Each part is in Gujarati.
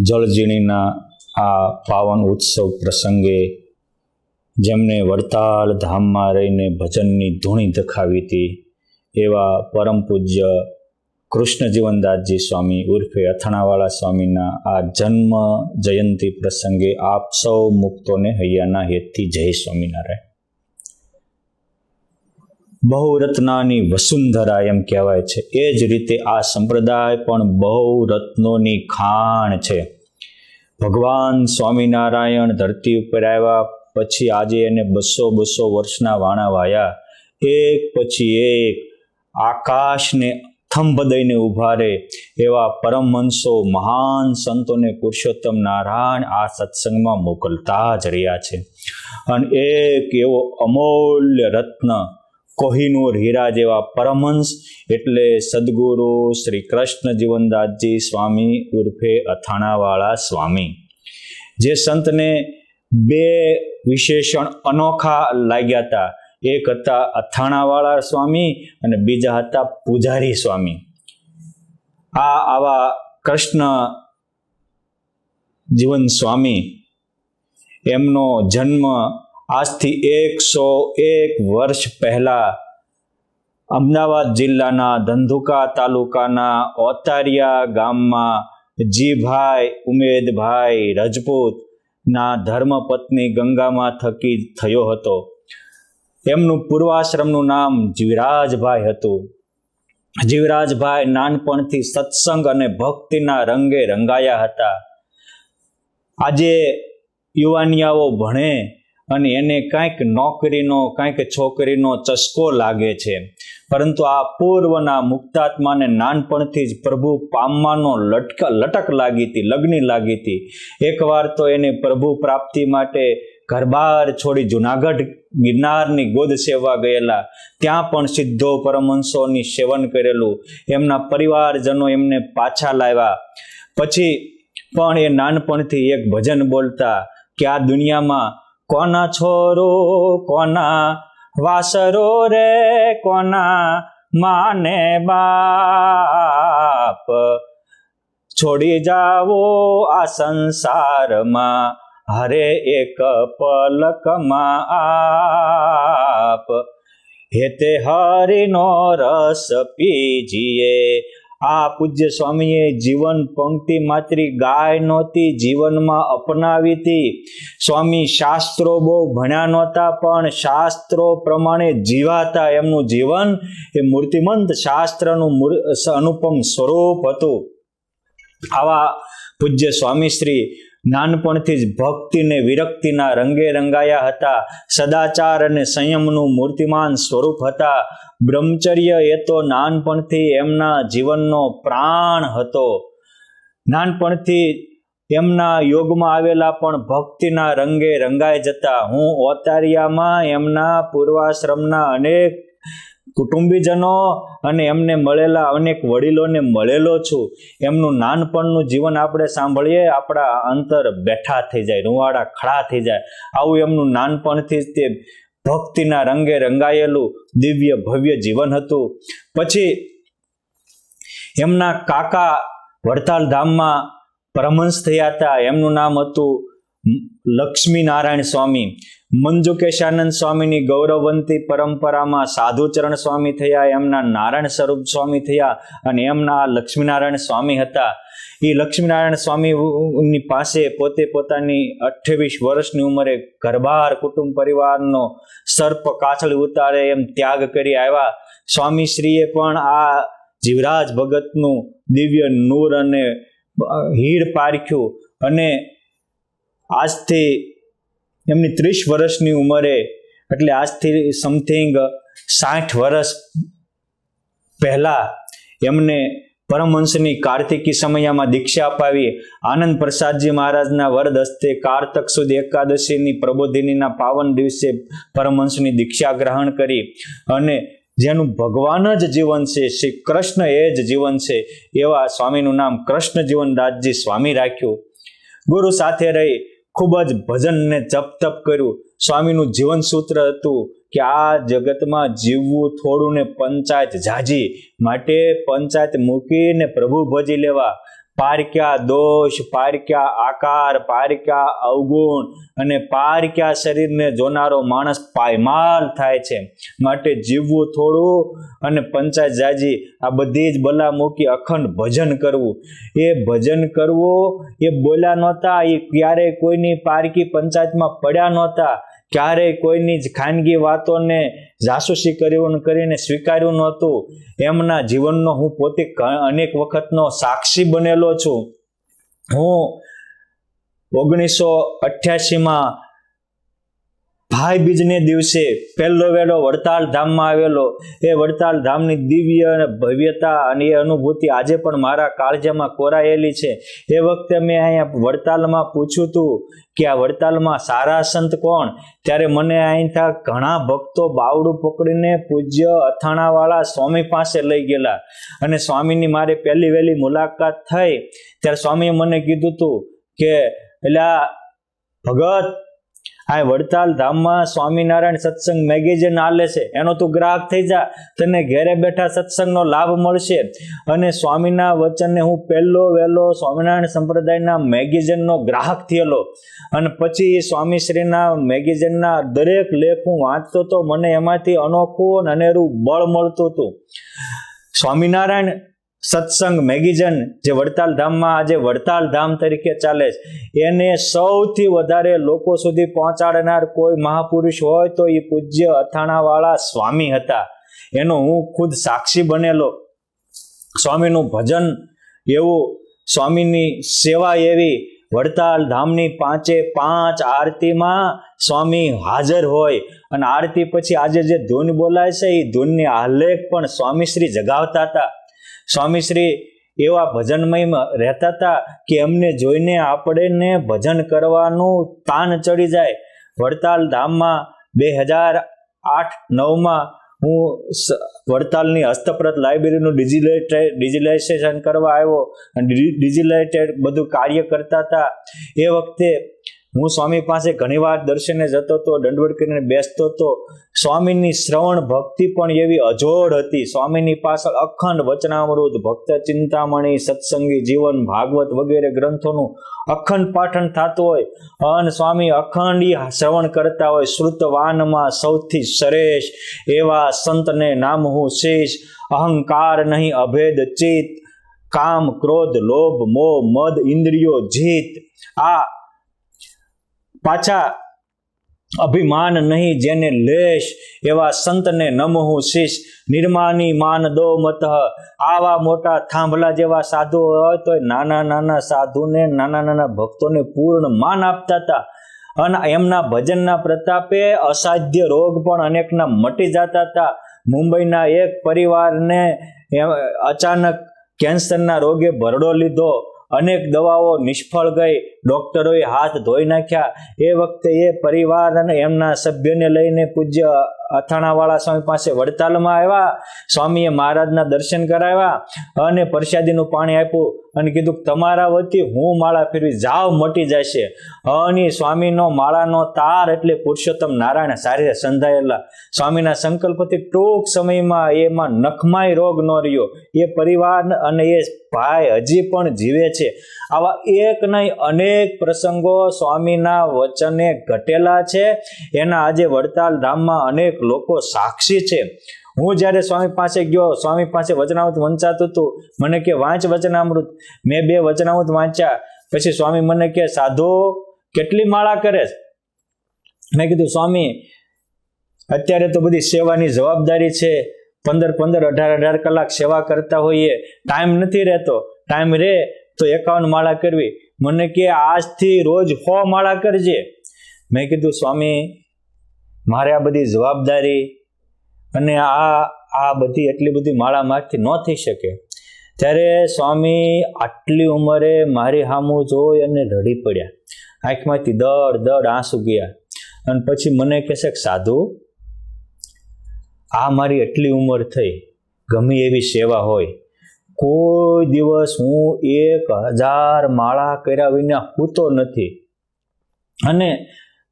જળજીણીના આ પાવન ઉત્સવ પ્રસંગે જેમણે વડતાલ ધામમાં રહીને ભજનની ધૂણી દખાવી હતી એવા પરમ પૂજ્ય કૃષ્ણજીવનદાસજી સ્વામી ઉર્ફે અથાણાવાળા સ્વામીના આ જન્મ જયંતિ પ્રસંગે આપ સૌ મુક્તોને હૈયાના હેતથી જય સ્વામિનારાયણ. બહુરત્નાની વસુંધરા એમ કહેવાય છે. એ જ રીતે આ સંપ્રદાય પણ બહુરત્નોની ખાણ છે. ભગવાન સ્વામિનારાયણ ધરતી ઉપર આવ્યા પછી આજે એને 200 વર્ષના વાણા વાયા. એક પછી એક આકાશને થંભ દઈને ઊભા રહે એવા પરમહંસો મહાન સંતોને પુરુષોત્તમ નારાયણ આ સત્સંગમાં મોકલતા જ રહ્યા છે. અને એક એવો અમૂલ્ય રત્ન કોહિનૂર હીરા જેવા પરમહંસ એટલે સદગુરુ શ્રી કૃષ્ણ જીવનદાસજી સ્વામી ઉર્ફે અથાણાવાળા સ્વામી. જે સંતને બે વિશેષણ અનોખા લાગ્યા હતા. એક હતા અથાણાવાળા સ્વામી અને બીજા હતા પૂજારી સ્વામી. આવા કૃષ્ણ જીવન સ્વામી એમનો જન્મ આજથી 101 વર્ષ પહેલા અમદાવાદ જિલ્લાના ધંધુકા તાલુકાના ઓતારિયા ગામમાં જીભાઈ ઉમેદભાઈ રજપૂતના ધર્મપત્ની ગંગામાં થકી થયો હતો. એમનું પૂર્વાશ્રમનું નામ જીવરાજભાઈ હતું. જીવરાજભાઈ નાનપણથી સત્સંગ અને ભક્તિના રંગે રંગાયા હતા. આજે યુવાનિયાઓ ભણે અને એને કાંઈક નોકરીનો કાંઈક છોકરીનો ચસ્કો લાગે છે, પરંતુ આ પૂર્વના મુક્તાત્માને નાનપણથી જ પ્રભુ પામવાનો લટક લાગી હતી, લગ્ની લાગી હતી. એકવાર તો એને પ્રભુ પ્રાપ્તિ માટે ઘરબાર છોડી જુનાગઢ ગિરનારની ગોદ સેવા ગયેલા. ત્યાં પણ સિદ્ધો પરમહંસોની સેવન કરેલું. એમના પરિવારજનો એમને પાછા લાવ્યા. પછી પણ એ નાનપણથી એક ભજન બોલતા કે આ દુનિયામાં કોના છોરો કોના વાસરો રે કોના માને બાપ, છોડી જાવો આ સંસારમાં હરે એક પલકમાં આપ, હેતે હરિનો રસ પીજીએ. આ પૂજ્ય સ્વામીએ જીવન પંક્તિ માત્ર ગાય નહોતી, જીવનમાં અપનાવી હતી. સ્વામી શાસ્ત્રો બહુ ભણ્યા નહોતા, પણ શાસ્ત્રો પ્રમાણે જીવાતા. એમનું જીવન એ મૂર્તિમંત શાસ્ત્રનું અનુપમ સ્વરૂપ હતું. આવા પૂજ્ય સ્વામી શ્રી નાનપણથી જ ભક્તિ ને વિરક્તિના રંગે રંગાયા હતા. સદાચાર અને સંયમનું મૂર્તિમાન સ્વરૂપ હતા. બ્રહ્મચર્ય એ તો નાનપણથી એમના જીવનનો પ્રાણ હતો. નાનપણથી એમના યોગમાં આવેલા પણ ભક્તિના રંગે રંગાઈ જતા. હું ઓતારિયામાં એમના પૂર્વાશ્રમના અનેક કુટુંબીજનો અને એમને મળેલા અનેક વડીલોને મળેલો છું. એમનું નાનપણનું જીવન આપણે સાંભળીએ, આપણા અંતર બેઠા થઈ જાય, રૂવાડા ખડા થઈ જાય. આવું એમનું નાનપણથી જ તે ભક્તિના રંગે રંગાયેલું દિવ્ય ભવ્ય જીવન હતું. પછી એમના કાકા વડતાલ ધામમાં પરમહંસ થયા હતા. એમનું નામ હતું લક્ષ્મીનારાયણ સ્વામી. મંજુકેશાનંદ સ્વામીની ગૌરવવંતી પરંપરામાં સાધુચરણ સ્વામી થયા. એમના નારાયણ સ્વરૂપ સ્વામી થયા અને એમના લક્ષ્મીનારાયણ સ્વામી હતા. એ લક્ષ્મીનારાયણ સ્વામીની પાસે પોતે પોતાની 28 વર્ષની ઉંમરે ઘરબાર કુટુંબ પરિવારનો સર્પ કાછળી ઉતારે એમ ત્યાગ કરી આવ્યા. સ્વામીશ્રીએ પણ આ જીવરાજ ભગતનું દિવ્ય નૂર અને હીડ પારખ્યું અને આજથી એમની 30 વર્ષની ઉંમરે, એટલે આજથી સમથિંગ 60 વર્ષ પહેલા એમને પરમહંસની કાર્તિકી સમયમાં દીક્ષા અપાવી. આનંદ પ્રસાદજી મહારાજના વરદ હસ્તે કારતક સુદ એકાદશીની પ્રબોધિનીના પાવન દિવસે પરમહંસની દીક્ષા ગ્રહણ કરી અને જેનું ભગવાન જ જીવન છે, શ્રી કૃષ્ણ એ જ જીવન છે, એવા સ્વામીનું નામ કૃષ્ણ જીવનદાસજી સ્વામી રાખ્યું. ગુરુ સાથે રહી ખૂબ જ ભજન ને જપ તપ કર્યું. સ્વામીનું જીવન સૂત્ર હતું કે આ જગતમાં જીવવું થોડું ને પંચાયત ઝાજી, માટે પંચાયત મૂકીને પ્રભુ ભજી લેવા. પારક્યા દોષ, પારક્યા આકાર, પારક્યા અવગુણ અને પારક્યા શરીરને જોનારો માણસ પાયમાલ થાય છે. માટે જીવવું થોડું અને પંચાયત જાજી, આ બધી જ બલા મૂકી અખંડ ભજન કરવું. એ ભજન કરવું એ બોલ્યા નહોતા, એ ક્યારેય કોઈની પારકી પંચાયતમાં પડ્યા નહોતા, ક્યારેય કોઈની જ ખાનગી વાતોને જાસૂસી કરીને સ્વીકાર્યું નહોતું. એમના જીવનનો હું પોતે અનેક વખતનો સાક્ષી બનેલો છું. હું 1988માં ભાઈ બીજને દિવસે પહેલો વહેલો વડતાલ ધામમાં આવેલો. એ વડતાલ ધામની દિવ્ય અને ભવ્યતા અને એ અનુભૂતિ આજે પણ મારા કાળજામાં કોરાયેલી છે. એ વખતે મેં અહીંયા વડતાલમાં પૂછ્યું હતું કે આ વડતાલમાં સારા સંત કોણ? ત્યારે મને અહીંથી ઘણા ભક્તો બાવડું પકડીને પૂજ્ય અથાણાવાળા સ્વામી પાસે લઈ ગયેલા. અને સ્વામીની મારે પહેલી વહેલી મુલાકાત થઈ ત્યારે સ્વામીએ મને કીધું હતું કે એટલે ભગત, આ વડતાલ ધામમાં સ્વામિનારાયણ સત્સંગ મેગેઝિન આલે છે, એનો તું ગ્રાહક થઈ જા, તને ઘેરે બેઠા સત્સંગનો લાભ મળશે. અને સ્વામીના વચનને હું પહેલો વહેલો સ્વામિનારાયણ સંપ્રદાયના મેગેઝિનનો ગ્રાહક થયેલો. અને પછી સ્વામીશ્રીના મેગેઝિનના દરેક લેખ હું વાંચતો તો મને એમાંથી અનોખું અને અનેરું બળ મળતું હતું. સ્વામિનારાયણ સત્સંગ મેગેઝિન જે વડતાલ ધામમાં આજે વડતાલ ધામ તરીકે ચાલે છે, એને સૌથી વધારે લોકો સુધી પહોંચાડનાર કોઈ મહાપુરુષ હોય તો એ પૂજ્ય અથાણાવાળા સ્વામી હતા. એનો હું ખુદ સાક્ષી બનેલો. સ્વામીનું ભજન એવું, સ્વામીની સેવા એવી. વડતાલ ધામની 5 આરતીમાં સ્વામી હાજર હોય અને આરતી પછી આજે જે ધૂન બોલાય છે એ ધૂનની આલેખ પણ સ્વામીશ્રી જગાવતા હતા. સ્વામીશ્રી એવા ભજનમયમાં રહેતા હતા કે એમને જોઈને આપણને ભજન કરવાનું તાન ચડી જાય. વડતાલ ધામમાં 2008-9માં હું વડતાલની હસ્તપ્રત લાઇબ્રેરીનું ડિજિટલાઇઝેશન કરવા આવ્યો અને ડિજિટલાઇઝેડ બધું કાર્ય કરતા હતા. એ વખતે હું સ્વામી પાસે ઘણીવાર દર્શને જતો હતો, દંડવત કરીને બેસતો હતો. સ્વામીની શ્રવણ ભક્તિ પણ એવી અજોડ હતી. સ્વામીની પાછળ અખંડ વચનામૃત, ભક્ત ચિંતામણી, સત્સંગી જીવન, ભાગવત વગેરે ગ્રંથોનું અખંડ પાઠન થતું હોય અને સ્વામી અખંડી શ્રવણ કરતા હોય. શ્રુતવાનમાં સૌથી શ્રેષ્ઠ એવા સંતને નામ હું શીશ, અહંકાર નહીં અભેદ ચિત, કામ ક્રોધ લોભ મોહ મદ ઇન્દ્રિયો જીત. આ પાછા અભિમાન નહીં જેને લેશ, એવા સંતને નમહું શીશ. નિર્માની માન દો મત. આવા મોટા થાંભલા જેવા સાધુ હોય તો નાના નાના સાધુને, નાના નાના ભક્તોને પૂર્ણ માન આપતા હતા. અને એમના ભજનના પ્રતાપે અસાધ્ય રોગ પણ અનેકના મટી જતા હતા. મુંબઈના એક પરિવારને અચાનક કેન્સરના રોગે ભરડો લીધો. અનેક દવાઓ નિષ્ફળ ગઈ, ડોક્ટરોએ હાથ ધોઈ નાખ્યા. એ વખતે એ પરિવાર અને એમના સભ્યને લઈને પૂજ્ય અથાણાવાળા સ્વામી પાસે વડતાલમાં આવ્યા. સ્વામીએ મહારાજના દર્શન કરાવ્યા અને પ્રસાદીનું પાણી આપ્યું અને કીધું તમારા વતી હું માળા ફેરવી જાવ, મટી જશે. અને સ્વામીનો માળાનો તાર એટલે પુરુષોત્તમ નારાયણ સારી સંધાયેલા. સ્વામીના સંકલ્પથી ટૂંક સમયમાં એમાં નખમાય રોગ ન રહ્યો. એ પરિવાર અને એ ભાઈ હજી પણ જીવે છે. આવા એક નહીં અનેક પ્રસંગો સ્વામીના વચને ઘટેલા છે. એના આજે વડતાલ ધામમાં અનેક લોકો સાક્ષી છે. હું જ્યારે સ્વામી પાસે ગયો, સ્વામી પાસે વચનામૃત વંચાતું હતું. મને કે વાંચ વચનામૃત. મેં 2 વચનામૃત વાંચ્યા. પછી સ્વામી મને કે સાધુ કેટલી માળા કરે? મેં કીધું સ્વામી અત્યારે તો બધી સેવાની જવાબદારી છે, 15-15, 18-18 કલાક સેવા કરતા હોઈએ, ટાઈમ નથી રહેતો. ટાઈમ રહે તો 51 માળા કરવી. મને કે આજથી રોજ 100 માળા કરજે. મેં કીધું સ્વામી મારે આ બધી જવાબદારી અને આ બધી એટલી બધી માળા મારથી ન થઈ શકે. ત્યારે સ્વામી આટલી ઉંમરે મારી સામું જોઈ અને રડી પડ્યા. આંખમાંથી દડ આંસુ ગયા. અને પછી મને કહેશે કે સાધુ આ મારી એટલી ઉંમર થઈ, ગમે એવી સેવા હોય, કોઈ દિવસ હું 1000 માળા કર્યા વિના સૂતો નથી. અને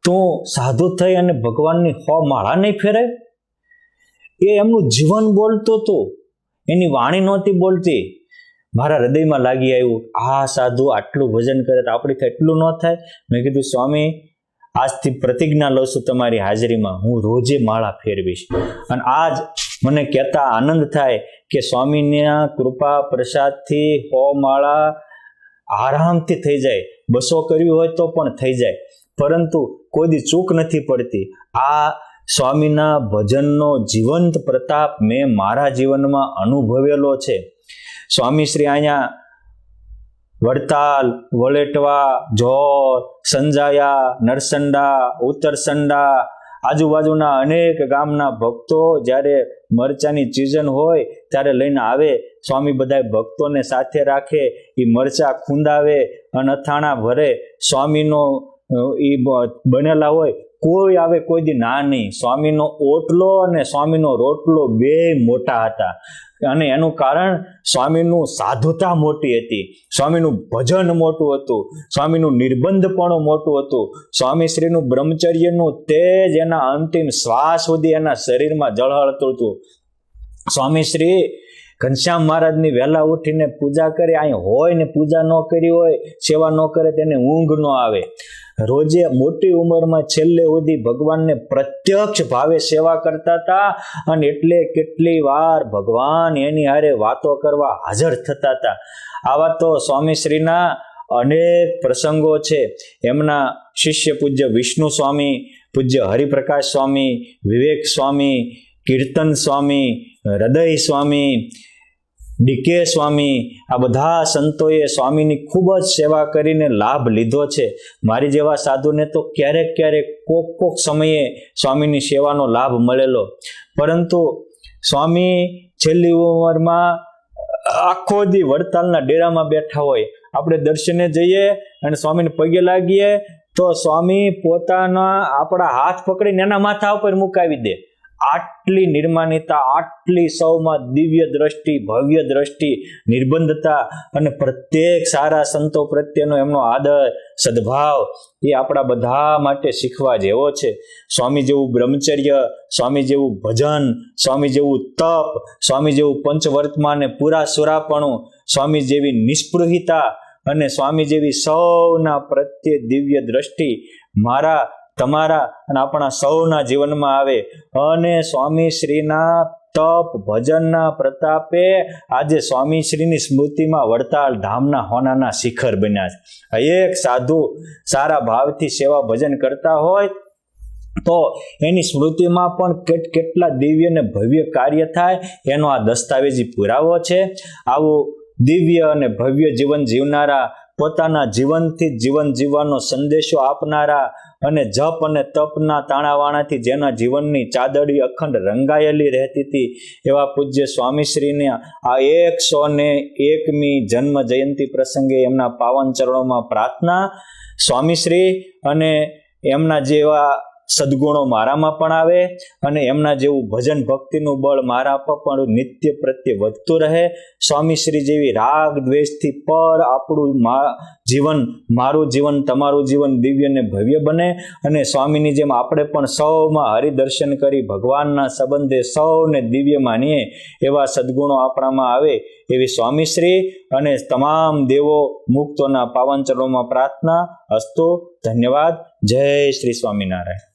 તું સાધુ થઈ અને ભગવાનની 100 માળા નહીં ફેરે? એ એમનું જીવન બોલતું હતું, એની વાણી નહોતી બોલતી. મારા હૃદયમાં લાગી આવ્યું, આ સાધુ આટલું ભજન કરે તો આપણીથી એટલું ન થાય. મેં કીધું સ્વામી, આજથી પ્રતિજ્ઞા લઉં છું તમારી હાજરીમાં, હું રોજે માળા ફેરવીશ. અને આજ મને કહેતા આનંદ થાય કે સ્વામીના કૃપા પ્રસાદથી 100 માળા આરામથી થઈ જાય. 200 કરવી હોય તો પણ થઈ જાય, પરંતુ કોઈ દી ચૂક નથી પડતી. આ સ્વામીના ભજનનો જીવંત પ્રતાપ મેં મારા જીવનમાં અનુભવેલો છે. સ્વામી શ્રી અહીંયા વડતાલ, વળેટવા, જોર, સંજાયા, નરસંડા, ઉત્તરસંડા, આજુબાજુના અનેક ગામના ભક્તો જ્યારે મરચાની સિઝન હોય ત્યારે લઈને આવે. સ્વામી બધા ભક્તોને સાથે રાખે, એ મરચા ખૂંદાવે અને અથાણા ભરે. સ્વામીનો એ બનેલા હોય, કોઈ આવે કોઈ દી ના નહીં. સ્વામીનો ઓટલો અને સ્વામીનો રોટલો બે મોટા હતા, અને એનું કારણ સ્વામીનું સાધુતા મોટી હતી, સ્વામીનું ભજન મોટું હતું, સ્વામીનું નિર્બંધપણું મોટું હતું, સ્વામીશ્રીનું બ્રહ્મચર્યનું તેજ એના અંતિમ શ્વાસ સુધી એના શરીરમાં ઝળહળતું હતું. સ્વામીશ્રી ઘનશ્યામ મહારાજની વહેલા ઉઠીને પૂજા કરે, અહીં હોય ને પૂજા ન કરી હોય, સેવા ન કરે તેને ઊંઘ ન આવે. રોજે મોટી ઉંમરમાં છેલ્લે સુધી ભગવાનને પ્રત્યક્ષ ભાવે સેવા કરતા હતા, અને એટલે કેટલી વાર ભગવાન એની હારે વાતો કરવા હાજર થતા હતા. આવા તો સ્વામીશ્રીના અનેક પ્રસંગો છે. એમના શિષ્ય પૂજ્ય વિષ્ણુ સ્વામી, પૂજ્ય હરિપ્રકાશ સ્વામી, વિવેક સ્વામી, કીર્તન સ્વામી, હૃદય સ્વામી, ડીકે સ્વામી, આ બધા સંતોએ સ્વામીની ખૂબ જ સેવા કરીને લાભ લીધો છે. મારી જેવા સાધુને તો ક્યારેક ક્યારેક કોક સમયે સ્વામીની સેવાનો લાભ મળેલો, પરંતુ સ્વામી છેલ્લી ઉંમરમાં આખો દી વડતાલના ડેરામાં બેઠા હોય. આપણે દર્શને જઈએ અને સ્વામીને પગે લાગીએ તો સ્વામી પોતાના આપણા હાથ પકડીને એના માથા ઉપર મુકાવી દે. આટલી નિર્માણિતા, આટલી સૌમાં દિવ્ય દ્રષ્ટિ, ભવ્ય દ્રષ્ટિ, નિર્બંધતા અને પ્રત્યેક સારા સંતો પ્રત્યેનો એમનો આદર, સદભાવ એ આપણા બધા માટે શીખવા જેવો છે. સ્વામી જેવું બ્રહ્મચર્ય, સ્વામી જેવું ભજન, સ્વામી જેવું તપ, સ્વામી જેવું પંચવર્તમાન ને પૂરા સુરાપણું, સ્વામી જેવી નિસ્પૃહિતા અને સ્વામી જેવી સૌના પ્રત્યે દિવ્ય દ્રષ્ટિ મારા, તમારા અને આપણા સૌના જીવનમાં આવે. અને સ્વામી શ્રીના તપ ભજનના પ્રતાપે આજે સ્વામી શ્રીની સ્મૃતિમાં વડતાલ ધામના હોનાના શિખર બન્યા છે. એક સાધુ સારા ભાવથી સેવા ભજન કરતા હોય તો એની સ્મૃતિમાં પણ કેટલા દિવ્ય અને ભવ્ય કાર્ય થાય, એનો આ દસ્તાવેજી પુરાવો છે. આવું દિવ્ય અને ભવ્ય જીવન જીવનારા, પોતાના જીવનથી જીવન જીવવાનો સંદેશો આપનારા અને જપ અને તપના તાણાવાણાથી જેના જીવનની ચાદડી અખંડ રંગાયેલી રહેતી હતી, એવા પૂજ્ય સ્વામીશ્રીને આ 101મી જન્મ જયંતિ પ્રસંગે એમના પાવન ચરણોમાં પ્રાર્થના. સ્વામીશ્રી અને એમના જેવા સદગુણો મારામાં પણ આવે અને એમના જેવું ભજન ભક્તિનું બળ મારા પર પણ નિત્ય પ્રત્યે વધતું રહે. સ્વામીશ્રી જેવી રાગ દ્વેષથી પર આપણું જીવન, મારું જીવન, તમારું જીવન દિવ્ય ને ભવ્ય બને, અને સ્વામીની જેમ આપણે પણ સૌમાં હરિદર્શન કરી ભગવાનના સંબંધે સૌને દિવ્ય માનીએ એવા સદગુણો આપણામાં આવે એવી સ્વામીશ્રી અને તમામ દેવો મુક્તોના પાવન ચરણોમાં પ્રાર્થના. અસ્તુ. ધન્યવાદ. જય શ્રી સ્વામિનારાયણ.